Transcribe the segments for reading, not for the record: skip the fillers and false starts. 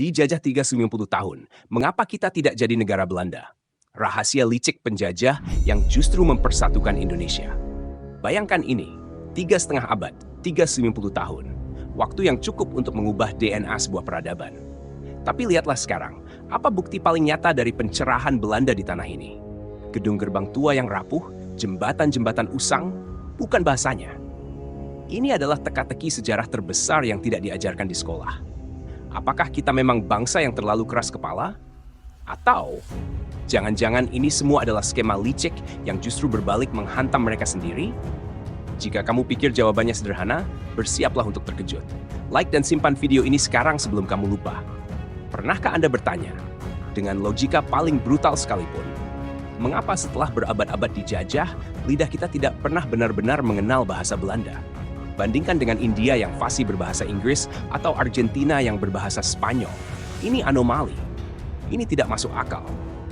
Dijajah 390 tahun, mengapa kita tidak jadi negara Belanda? Rahasia licik penjajah yang justru mempersatukan Indonesia. Bayangkan ini, 3,5 abad, 390 tahun. Waktu yang cukup untuk mengubah DNA sebuah peradaban. Tapi lihatlah sekarang, apa bukti paling nyata dari pencerahan Belanda di tanah ini? Gedung gerbang tua yang rapuh, jembatan-jembatan usang, bukan bahasanya. Ini adalah teka-teki sejarah terbesar yang tidak diajarkan di sekolah. Apakah kita memang bangsa yang terlalu keras kepala? Atau jangan-jangan ini semua adalah skema licik yang justru berbalik menghantam mereka sendiri? Jika kamu pikir jawabannya sederhana, bersiaplah untuk terkejut. Like dan simpan video ini sekarang sebelum kamu lupa. Pernahkah Anda bertanya, dengan logika paling brutal sekalipun, mengapa setelah berabad-abad dijajah, lidah kita tidak pernah benar-benar mengenal bahasa Belanda? Bandingkan dengan India yang fasih berbahasa Inggris atau Argentina yang berbahasa Spanyol. Ini anomali. Ini tidak masuk akal.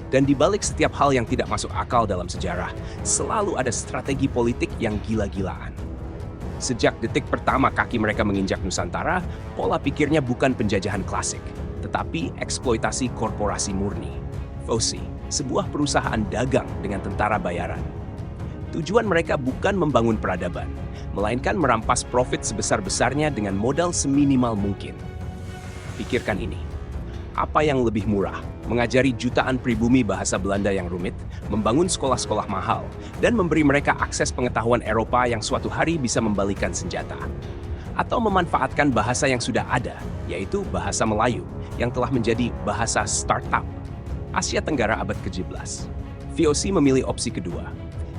Dan di balik setiap hal yang tidak masuk akal dalam sejarah, selalu ada strategi politik yang gila-gilaan. Sejak detik pertama kaki mereka menginjak Nusantara, pola pikirnya bukan penjajahan klasik, tetapi eksploitasi korporasi murni. FOSI, sebuah perusahaan dagang dengan tentara bayaran. Tujuan mereka bukan membangun peradaban, melainkan merampas profit sebesar-besarnya dengan modal seminimal mungkin. Pikirkan ini. Apa yang lebih murah? Mengajari jutaan pribumi bahasa Belanda yang rumit, membangun sekolah-sekolah mahal, dan memberi mereka akses pengetahuan Eropa yang suatu hari bisa membalikan senjata. Atau memanfaatkan bahasa yang sudah ada, yaitu bahasa Melayu, yang telah menjadi bahasa startup. Asia Tenggara abad ke-17. VOC memilih opsi kedua.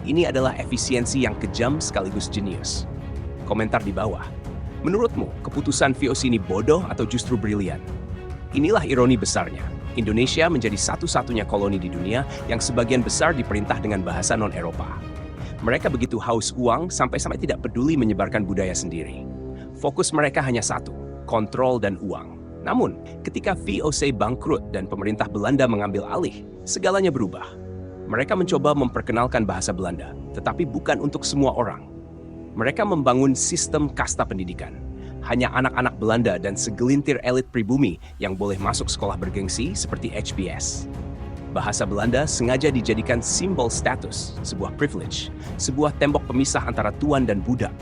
Ini adalah efisiensi yang kejam sekaligus jenius. Komentar di bawah. Menurutmu, keputusan VOC ini bodoh atau justru brilian? Inilah ironi besarnya. Indonesia menjadi satu-satunya koloni di dunia yang sebagian besar diperintah dengan bahasa non-Eropa. Mereka begitu haus uang sampai-sampai tidak peduli menyebarkan budaya sendiri. Fokus mereka hanya satu, kontrol dan uang. Namun, ketika VOC bangkrut dan pemerintah Belanda mengambil alih, segalanya berubah. Mereka mencoba memperkenalkan bahasa Belanda, tetapi bukan untuk semua orang. Mereka membangun sistem kasta pendidikan. Hanya anak-anak Belanda dan segelintir elit pribumi yang boleh masuk sekolah bergengsi seperti HBS. Bahasa Belanda sengaja dijadikan simbol status, sebuah privilege, sebuah tembok pemisah antara tuan dan budak.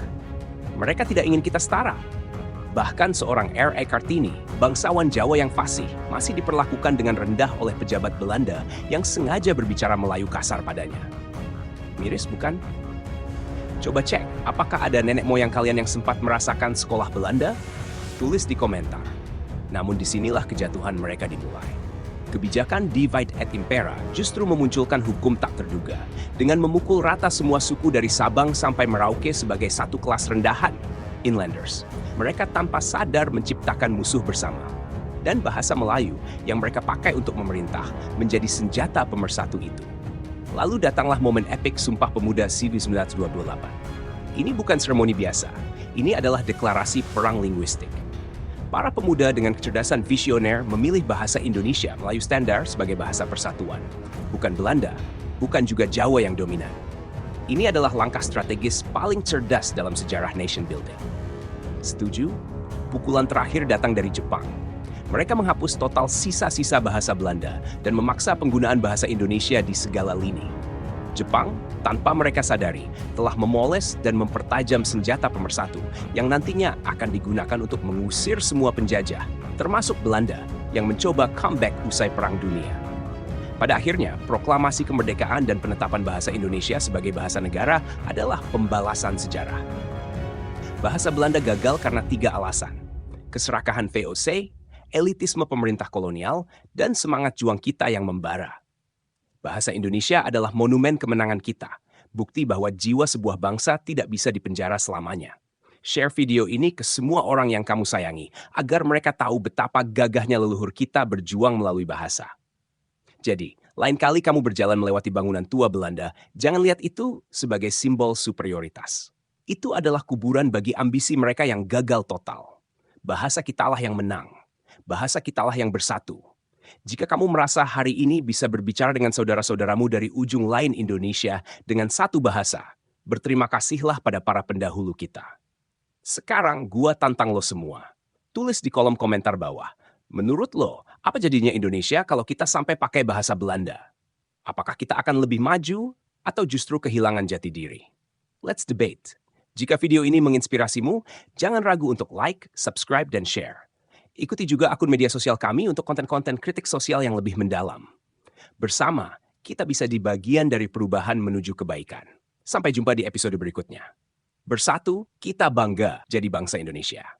Mereka tidak ingin kita setara. Bahkan seorang R.A. Kartini, bangsawan Jawa yang fasih, masih diperlakukan dengan rendah oleh pejabat Belanda yang sengaja berbicara Melayu kasar padanya. Miris bukan? Coba cek, apakah ada nenek moyang kalian yang sempat merasakan sekolah Belanda? Tulis di komentar. Namun disinilah kejatuhan mereka dimulai. Kebijakan divide et impera justru memunculkan hukum tak terduga dengan memukul rata semua suku dari Sabang sampai Merauke sebagai satu kelas rendahan, inlanders. Mereka tanpa sadar menciptakan musuh bersama. Dan bahasa Melayu yang mereka pakai untuk memerintah menjadi senjata pemersatu itu. Lalu datanglah momen epik Sumpah Pemuda CV 1928. Ini bukan seremoni biasa. Ini adalah deklarasi perang linguistik. Para pemuda dengan kecerdasan visioner memilih bahasa Indonesia Melayu standar sebagai bahasa persatuan. Bukan Belanda, bukan juga Jawa yang dominan. Ini adalah langkah strategis paling cerdas dalam sejarah nation building. Setuju? Pukulan terakhir datang dari Jepang. Mereka menghapus total sisa-sisa bahasa Belanda dan memaksa penggunaan bahasa Indonesia di segala lini. Jepang, tanpa mereka sadari, telah memoles dan mempertajam senjata pemersatu yang nantinya akan digunakan untuk mengusir semua penjajah, termasuk Belanda, yang mencoba comeback usai Perang Dunia. Pada akhirnya, proklamasi kemerdekaan dan penetapan bahasa Indonesia sebagai bahasa negara adalah pembalasan sejarah. Bahasa Belanda gagal karena 3 alasan. Keserakahan VOC, elitisme pemerintah kolonial, dan semangat juang kita yang membara. Bahasa Indonesia adalah monumen kemenangan kita, bukti bahwa jiwa sebuah bangsa tidak bisa dipenjara selamanya. Share video ini ke semua orang yang kamu sayangi, agar mereka tahu betapa gagahnya leluhur kita berjuang melalui bahasa. Jadi, lain kali kamu berjalan melewati bangunan tua Belanda, jangan lihat itu sebagai simbol superioritas. Itu adalah kuburan bagi ambisi mereka yang gagal total. Bahasa kitalah yang menang. Bahasa kitalah yang bersatu. Jika kamu merasa hari ini bisa berbicara dengan saudara-saudaramu dari ujung lain Indonesia dengan satu bahasa, berterima kasihlah pada para pendahulu kita. Sekarang gua tantang lo semua. Tulis di kolom komentar bawah, Menurut lo, apa jadinya Indonesia kalau kita sampai pakai bahasa Belanda? Apakah kita akan lebih maju atau justru kehilangan jati diri? Let's debate. Jika video ini menginspirasimu, jangan ragu untuk like, subscribe, dan share. Ikuti juga akun media sosial kami untuk konten-konten kritik sosial yang lebih mendalam. Bersama, kita bisa di bagian dari perubahan menuju kebaikan. Sampai jumpa di episode berikutnya. Bersatu, kita bangga jadi bangsa Indonesia.